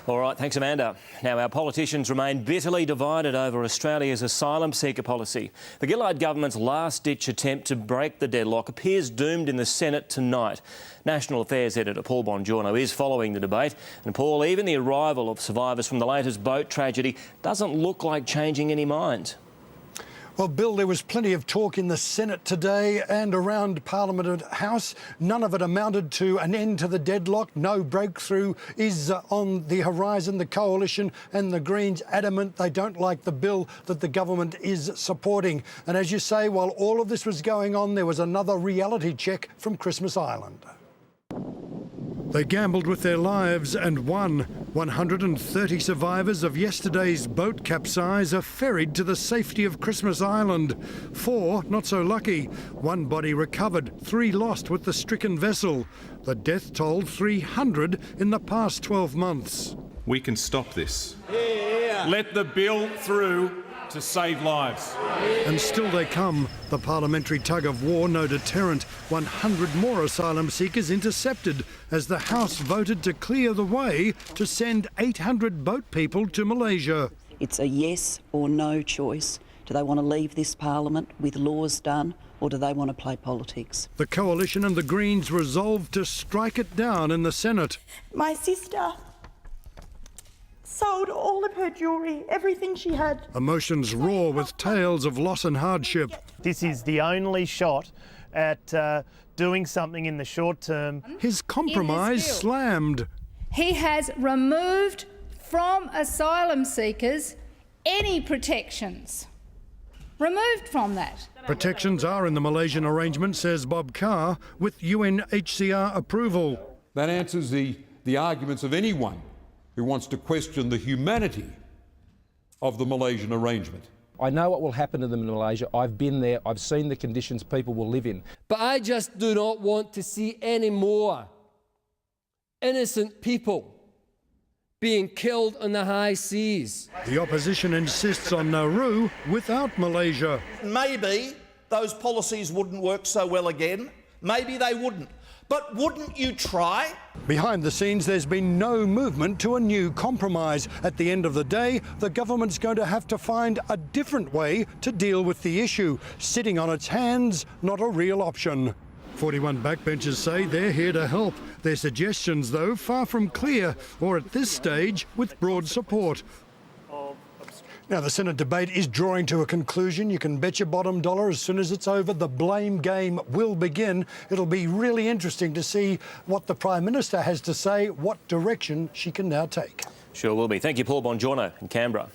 All right, thanks, Amanda. Now, our politicians remain bitterly divided over Australia's asylum seeker policy. The Gillard Government's last-ditch attempt to break the deadlock appears doomed in the Senate tonight. National Affairs Editor Paul Bongiorno is following the debate. And Paul, even the arrival of survivors from the latest boat tragedy doesn't look like changing any mind. Well, Bill, there was plenty of talk in the Senate today and around Parliament House. None of it amounted to an end to the deadlock. No breakthrough is on the horizon. The Coalition and the Greens adamant they don't like the bill that the government is supporting. And as you say, while all of this was going on, there was another reality check from Christmas Island. They gambled with their lives and won. 130 survivors of yesterday's boat capsize are ferried to the safety of Christmas Island. 4 not so lucky. 1 body recovered, 3 lost with the stricken vessel. The death toll 300 in the past 12 months. We can stop this. Let the bill through to save lives. And still they come. The parliamentary tug-of-war, no deterrent. 100 more asylum seekers intercepted as the House voted to clear the way to send 800 boat people to Malaysia. It's a yes or no choice. Do they want to leave this parliament with laws done, or do they want to play politics? The Coalition and the Greens resolved to strike it down in the Senate. My sister sold all of her jewellery, everything she had. Emotions roar with tales of loss and hardship. This is the only shot at doing something in the short term. His compromise slammed. He has removed from asylum seekers any protections. Removed from that. Protections are in the Malaysian arrangement, says Bob Carr, with UNHCR approval. That answers the arguments of anyone who wants to question the humanity of the Malaysian arrangement. I know what will happen to them in Malaysia. I've been there. I've seen the conditions people will live in. But I just do not want to see any more innocent people being killed on the high seas. The opposition insists on Nauru without Malaysia. Maybe those policies wouldn't work so well again. Maybe they wouldn't. But wouldn't you try? Behind the scenes, there's been no movement to a new compromise. At the end of the day, the government's going to have to find a different way to deal with the issue. Sitting on its hands, not a real option. 41 backbenchers say they're here to help. Their suggestions, though, far from clear, or at this stage, with broad support. Now, the Senate debate is drawing to a conclusion. You can bet your bottom dollar as soon as it's over, the blame game will begin. It'll be really interesting to see what the Prime Minister has to say, what direction she can now take. Sure will be. Thank you, Paul Bongiorno in Canberra.